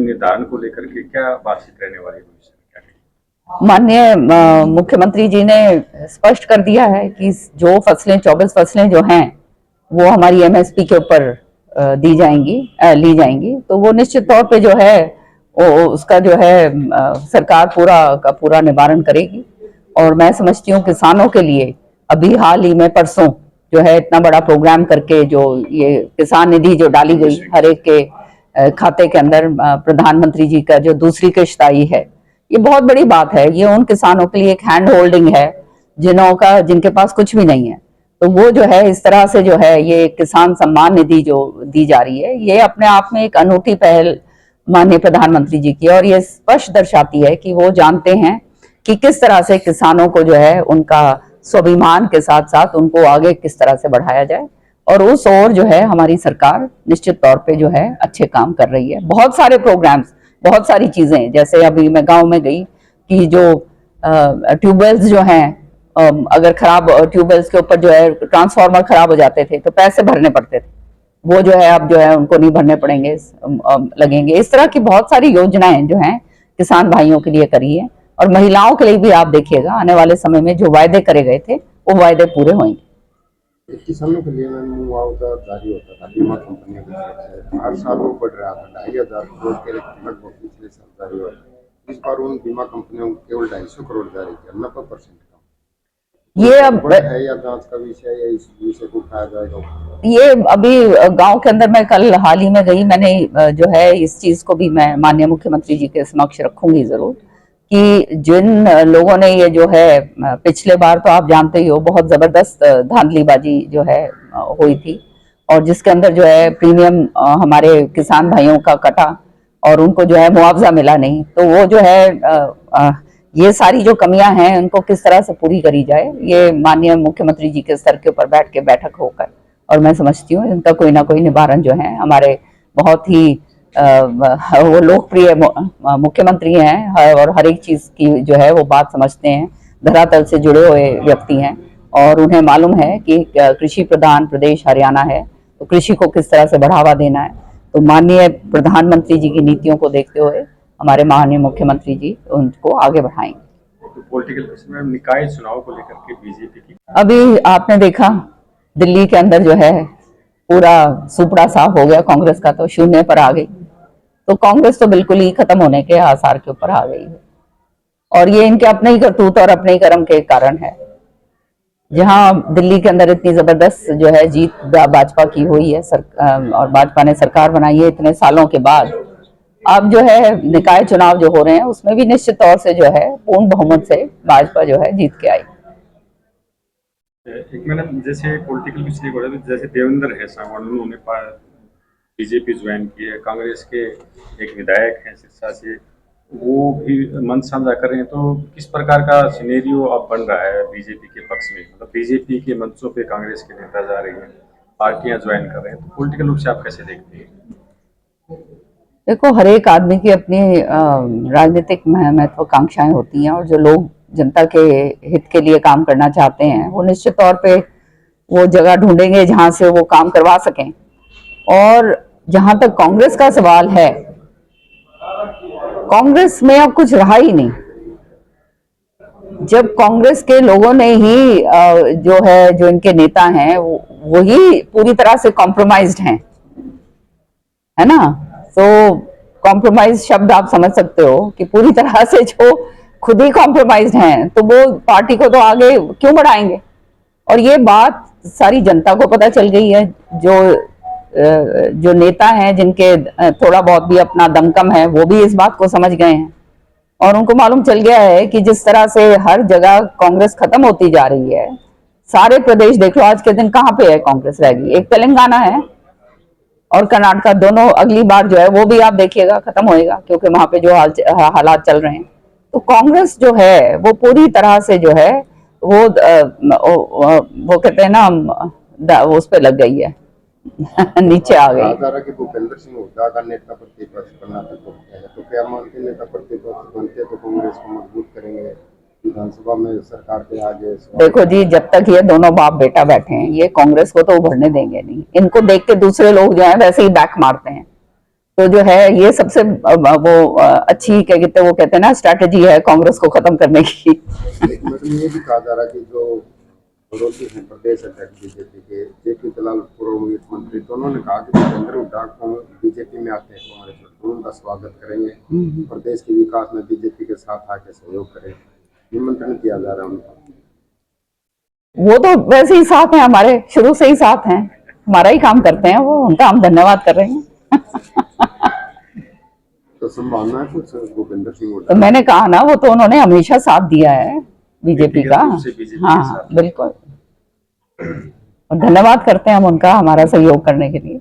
निर्धारण को लेकर के क्या बातचीत रहने वाली है भविष्य में, क्या कहेंगे? माननीय मुख्यमंत्री जी ने स्पष्ट कर दिया है कि जो फसलें 24 फसलें जो हैं वो हमारी एमएसपी के ऊपर दी जाएंगी, ली जाएंगी। तो वो निश्चित तौर पे जो है उसका जो है सरकार पूरा का पूरा निवारण करेगी। और मैं समझती हूँ किसानों के लिए अभी हाल ही में परसों जो है इतना बड़ा प्रोग्राम करके जो ये किसान निधि जो डाली गई हर एक के खाते के अंदर, प्रधानमंत्री जी का जो दूसरी किश्त आई है, ये बहुत बड़ी बात है। ये उन किसानों के लिए एक हैंड होल्डिंग है जिनके पास कुछ भी नहीं है। तो वो जो है इस तरह से जो है ये किसान सम्मान निधि जो दी जा रही है, ये अपने आप में एक अनूठी पहल माननीय प्रधानमंत्री जी की, और ये स्पष्ट दर्शाती है कि वो जानते हैं कि किस तरह से किसानों को जो है उनका स्वाभिमान के साथ साथ उनको आगे किस तरह से बढ़ाया जाए। और उस ओर जो है हमारी सरकार निश्चित तौर पे जो है अच्छे काम कर रही है। बहुत सारे प्रोग्राम्स, बहुत सारी चीजें, जैसे अभी मैं गांव में गई कि जो ट्यूबवेल्स जो हैं, अगर खराब ट्यूबवेल्स के ऊपर जो है ट्रांसफार्मर खराब हो जाते थे तो पैसे भरने पड़ते थे, वो जो है अब जो है उनको नहीं भरने पड़ेंगे, लगेंगे। इस तरह की बहुत सारी योजनाएं जो हैं किसान भाइयों के लिए करी है। और महिलाओं के लिए भी आप देखिएगा आने वाले समय में जो वायदे करे गए थे वो वायदे पूरे होंगे। किसानों के लिए मुआवजा जारी होता था बीमा कंपनियों की तरफ से, हर साल वो बढ़ रहा था, 2,500 करोड़ के लगभग पिछले साल जारी हुआ था। इस बार उन बीमा कंपनियों को केवल 250 करोड़ जारी किया, 90% का। ये अब है या जांच का विषय है, इस विषय को उठाया जाएगा? ये अभी गांव के अंदर मैं कल हाल ही में गई, मैंने जो है इस चीज को भी मैं माननीय मुख्यमंत्री जी के समक्ष रखूंगी जरूर, कि जिन लोगों ने ये जो है पिछले बार तो आप जानते ही हो बहुत जबरदस्त धांधलीबाजी जो है हुई थी, और जिसके अंदर जो है प्रीमियम हमारे किसान भाइयों का कटा और उनको जो है मुआवजा मिला नहीं। तो वो जो है ये सारी जो कमियां हैं उनको किस तरह से पूरी करी जाए, ये माननीय मुख्यमंत्री जी के स्तर के ऊपर बैठ के बैठक होकर, और मैं समझती हूँ इनका कोई ना कोई निवारण जो है हमारे बहुत ही वो लोकप्रिय मुख्यमंत्री हैं और हर एक चीज की जो है वो बात समझते हैं, धरातल से जुड़े हुए व्यक्ति हैं, और उन्हें मालूम है कि कृषि प्रधान प्रदेश हरियाणा है, तो कृषि को किस तरह से बढ़ावा देना है। तो माननीय प्रधानमंत्री जी की नीतियों को देखते हुए हमारे माननीय मुख्यमंत्री जी उनको आगे बढ़ाएंगे। तो पॉलिटिकल में निकाय चुनाव को लेकर के बीजेपी की अभी आपने देखा दिल्ली के अंदर जो है पूरा सुपड़ा साफ हो गया, कांग्रेस का तो शून्य पर आ गई। तो कांग्रेस तो बिल्कुल ही खत्म होने के आसार के ऊपर आ गई है, और ये इनके अपने ही करतूत और अपने ही कर्म के कारण है। जहां दिल्ली के अंदर इतनी जबरदस्त जो है जीत भाजपा की हुई है, और भाजपा ने सरकार बनाई है इतने सालों के बाद, अब जो है निकाय चुनाव जो हो रहे हैं उसमें भी निश्चित तौर से जो है पूर्ण बहुमत से भाजपा जो है जीत के आई। एक मैंने जैसे पॉलिटिकल पिछले बढ़े, जैसे देवेंद्र है सावंत, उन्होंने बीजेपी ज्वाइन की है, कांग्रेस के एक विधायक हैं सिरसा से, वो भी मंच साझा कर रहे हैं। तो किस प्रकार का सिनेरियो अब बन रहा है बीजेपी के पक्ष में, मतलब बीजेपी के मंचों पे कांग्रेस के नेता जा रहे हैं, पार्टियां ज्वाइन कर रहे हैं, तो पॉलिटिकल रूप से आप कैसे देखते हैं? देखो, हर एक आदमी की अपनी राजनीतिक महत्वाकांक्षाएं होती हैं, और जो लोग जनता के हित के लिए काम करना चाहते हैं वो निश्चित तौर पे वो जगह ढूंढेंगे जहां से वो काम करवा सकें। और जहां तक कांग्रेस का सवाल है, कांग्रेस में अब कुछ रहा ही नहीं। जब कांग्रेस के लोगों ने ही जो इनके नेता हैं वही पूरी तरह से कॉम्प्रोमाइज्ड हैं, है ना। तो कॉम्प्रोमाइज शब्द आप समझ सकते हो कि पूरी तरह से जो खुद ही कॉम्प्रोमाइज्ड हैं, तो वो पार्टी को तो आगे क्यों बढ़ाएंगे। और ये बात सारी जनता को पता चल गई है। जो नेता हैं जिनके थोड़ा बहुत भी अपना दमकम है वो भी इस बात को समझ गए हैं, और उनको मालूम चल गया है कि जिस तरह से हर जगह कांग्रेस खत्म होती जा रही है, सारे प्रदेश देख लो आज के दिन कहाँ पे है कांग्रेस रह गई। एक तेलंगाना है और कर्नाटका, दोनों अगली बार जो है वो भी आप देखिएगा खत्म होएगा, क्योंकि वहां पे जो हालात चल रहे हैं। तो कांग्रेस जो है वो पूरी तरह से जो है वो कहते हैं ना उस पे लग गई है नीचे आ गई। कि भूपेंद्र सिंह हुड्डा का नेता प्रतिपक्ष बनना तो क्या मानते नेता प्रतिपक्ष बनते तो कांग्रेस को मजबूत करेंगे विधानसभा में, सरकार के आगे? देखो जी, जब तक ये दोनों बाप बेटा बैठे हैं ये कांग्रेस को तो उभरने देंगे नहीं। इनको देख के दूसरे लोग जो है वैसे ही बैक मारते हैं। तो जो है ये सबसे वो अच्छी क्या कहते हैं, वो कहते हैं ना, स्ट्रैटेजी है कांग्रेस को खत्म करने की। लेकिन मैडम ये भी कहा जा रहा है कि जो विरोधी हैं प्रदेश अध्यक्ष बीजेपी के जेपी दलाल पूर्व मुख्यमंत्री, तो उन्होंने कहा कि भूपेंद्र हुड्डा को बीजेपी में आते हैं कांग्रेस में तो उनका स्वागत करेंगे, प्रदेश के विकास में बीजेपी के साथ आके सहयोग करें, निमंत्रण दिया जा रहा है उनको। वो तो वैसे ही साथ हैं, हमारे शुरू से ही साथ हैं, हमारा ही काम करते हैं वो, उनका हम धन्यवाद कर रहे हैं। तो संभावना है कुछ भूपेंद्र सिंह तो हुड्डा? मैंने कहा ना, वो तो उन्होंने हमेशा साथ दिया है बीजेपी का। व्यक्तिगत रूप से बीजेपी के हाँ साथ। बिल्कुल, और धन्यवाद करते हैं हम उनका हमारा सहयोग करने के लिए।